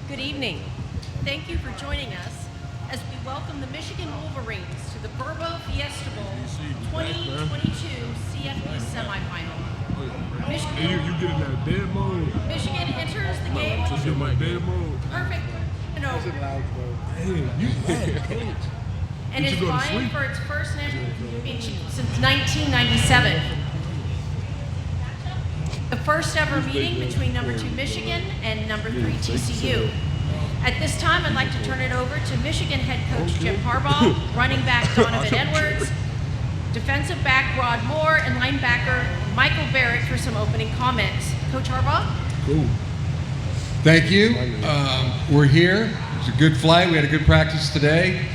Good evening. Thank you for joining us as we welcome the Michigan Wolverines to the VRBO Fiesta Bowl 2022 CFP semifinal. You get in that dead mode. Michigan enters the game. Just in my dead mode. Perfect. And over. Coach. And is vying for its first national championship since 1997. The first ever meeting between number 2 Michigan and number 3 TCU. At this time, I'd like to turn it over to Michigan head coach Jim Harbaugh, running back Donovan Edwards, defensive back Rod Moore, and linebacker Michael Barrett for some opening comments. Coach Harbaugh? Cool. Thank you. We're here. It was a good flight. We had a good practice today.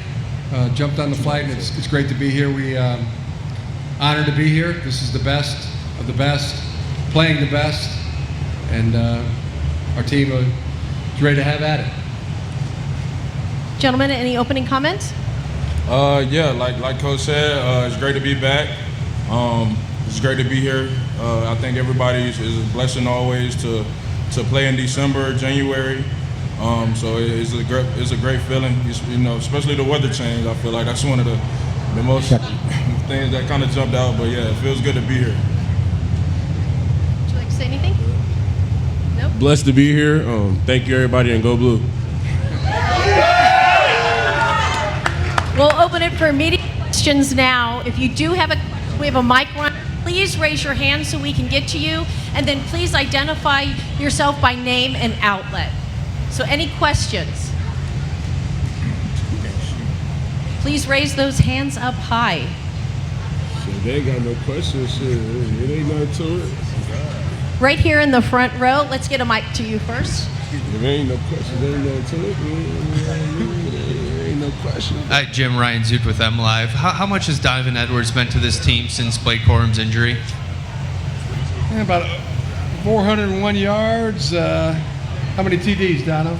Jumped on the flight, and it's great to be here. We honored to be here. This is the best of the best, playing the best, and our team is ready to have at it. Gentlemen, any opening comments? Yeah, like Coach said, it's great to be back. It's great to be here. I think everybody is a blessing always to play in December, January. So it's a great feeling. Especially the weather change. I feel like that's one of the most things that kind of jumped out. But yeah, it feels good to be here. Would you like to say anything? Nope. Blessed to be here. Thank you, everybody, and go Blue. We'll open it for immediate questions now. If you do have we have a mic run. Please raise your hand so we can get to you, and then please identify yourself by name and outlet. So any questions? Please raise those hands up high. Shit, they ain't got no questions. Shit, it ain't nothing to it. Right here in the front row. Let's get a mic to you first. If there ain't no questions, there ain't nothing to it. There ain't no questions. Hi, Jim, Ryan Zoot with M Live. How much has Donovan Edwards meant to this team since Blake Corum's injury? About 401 yards. How many TDs, Dono?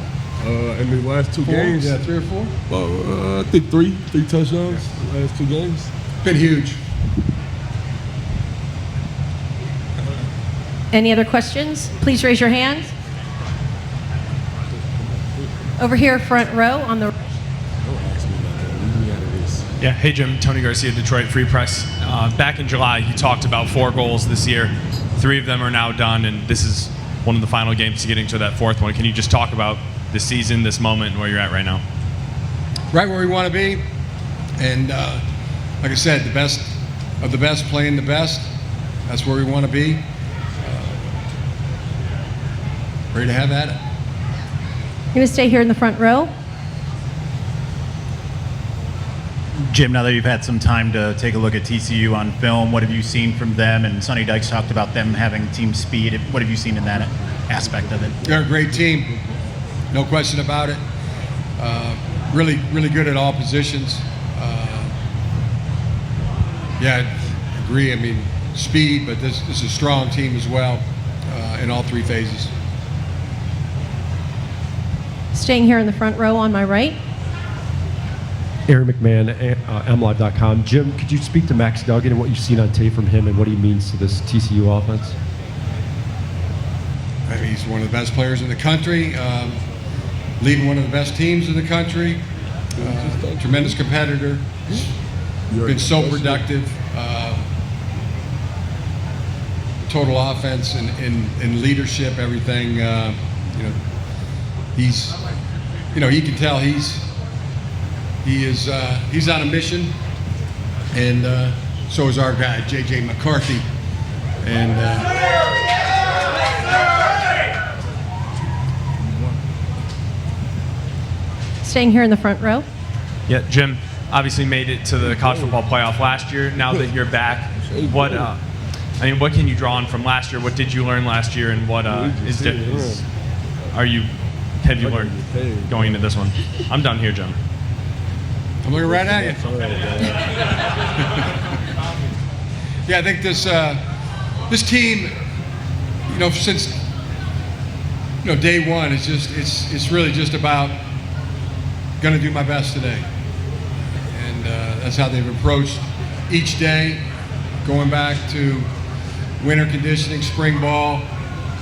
In the last two games? Yeah, 3 or 4? I think three touchdowns in the last 2 games. Been huge. Any other questions? Please raise your hands. Over here, front row on the. Yeah, hey Jim, Tony Garcia, Detroit Free Press. Back in July, you talked about 4 goals this year. 3 of them are now done, and this is one of the final games to getting to that 4th one. Can you just talk about the season, this moment, and where you're at right now? Right where we want to be, and like I said, the best of the best playing the best. That's where we want to be. Ready to have at it. You're going to stay here in the front row. Jim, now that you've had some time to take a look at TCU on film, what have you seen from them? And Sonny Dykes talked about them having team speed. What have you seen in that aspect of it? They're a great team, no question about it. Really good at all positions. Yeah, I agree. I mean, speed, but this is a strong team as well in all 3 phases. Staying here in the front row on my right. Aaron McMahon, MLive.com. Jim, could you speak to Max Duggan and what you've seen on tape from him and what he means to this TCU offense? I mean, he's one of the best players in the country, leading one of the best teams in the country, tremendous competitor, been so productive, total offense and leadership, everything. He's, you can tell he's on a mission, and so is our guy JJ McCarthy, and Staying here in the front row. Yeah, Jim, obviously made it to the college football playoff last year. Now that you're back, what can you draw on from last year? What did you learn last year, and what have you learned going into this one? I'm done here, Jim. I'm looking right at you. Yeah, I think this team, since day one, it's really just about going to do my best today, and that's how they've approached each day, going back to winter conditioning, spring ball,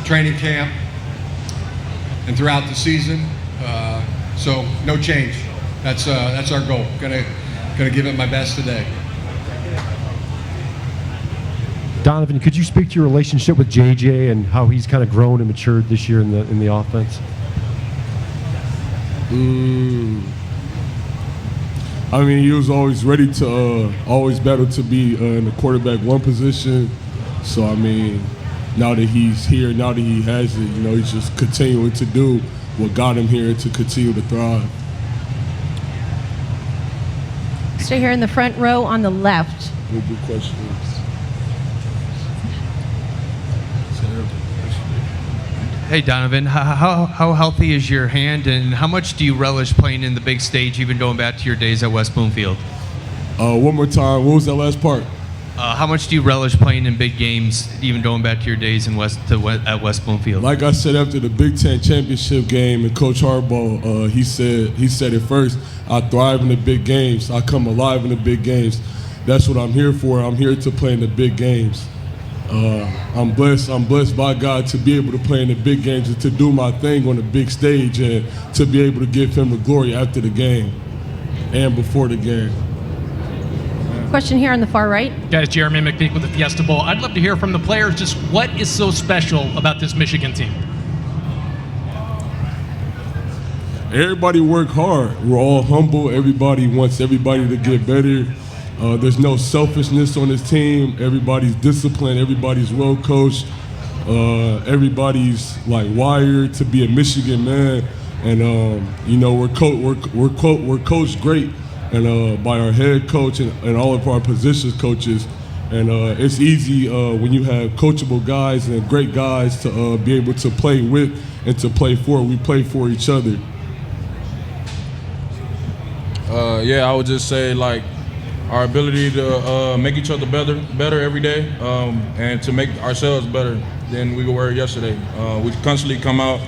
training camp and throughout the season. So no change. That's our goal. Gonna give it my best today. Donovan, could you speak to your relationship with JJ and how he's kind of grown and matured this year in the offense? I mean, he was always ready to always battle to be in the quarterback one position. So, I mean, now that he's here, now that he has it, you know, he's just continuing to do what got him here to continue to thrive. Stay here in the front row on the left. No good questions. Hey Donovan, how healthy is your hand, and how much do you relish playing in the big stage, even going back to your days at West Bloomfield? One more time. What was that last part? How much do you relish playing in big games, even going back to your days at West Bloomfield? Like I said after the Big Ten championship game, and Coach Harbaugh, he said it first. I thrive in the big games. I come alive in the big games. That's what I'm here for. I'm here to play in the big games. I'm blessed by God to be able to play in the big games and to do my thing on the big stage and to be able to give him the glory after the game and before the game. Question here on the far right. Guys, Jeremy McPeak with the Fiesta Bowl. I'd love to hear from the players just what is so special about this Michigan team? Everybody work hard. We're all humble. Everybody wants everybody to get better. There's no selfishness on this team. Everybody's disciplined. Everybody's well coached. Everybody's like wired to be a Michigan man. And you know, we're coached great, and by our head coach and all of our positions coaches. And it's easy when you have coachable guys and great guys to be able to play with and to play for. We play for each other. Yeah, I would just say like our ability to make each other better every day, and to make ourselves better than we were yesterday. We constantly come out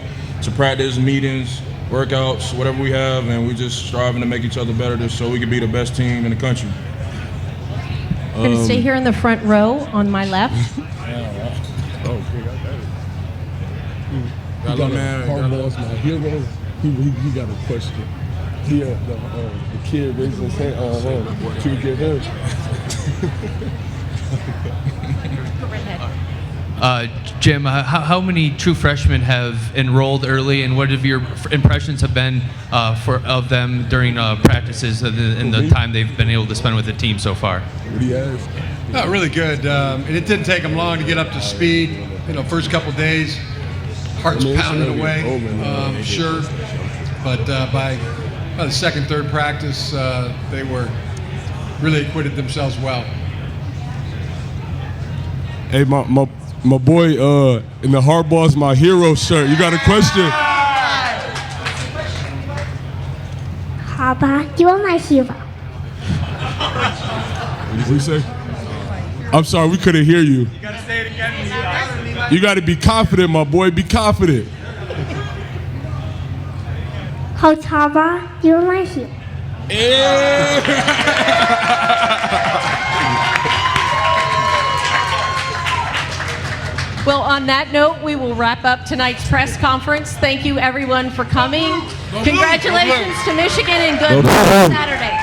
to practice, meetings, workouts, whatever we have, and we just striving to make each other better just so we can be the best team in the country. I'm going to stay here in the front row on my left. Harbaugh's my hero. He got a question. The kid raised his hand. Can we get him? Jim, how many true freshmen have enrolled early, and what have your impressions have been of them during practices and the time they've been able to spend with the team so far? What do you ask? Really good. And it didn't take them long to get up to speed. You know, first couple days, hearts pounding away, sure. But by the second, third practice, they were really acquitted themselves well. Hey, my boy in the Harbaugh's my hero shirt. You got a question? Harbaugh, you are my hero. What did you say? I'm sorry, we couldn't hear you. You got to say it again. You got to be confident, my boy. Be confident. Coach Harbaugh, you are my hero. Well, on that note, we will wrap up tonight's press conference. Thank you, everyone, for coming. Congratulations to Michigan and good luck Saturday.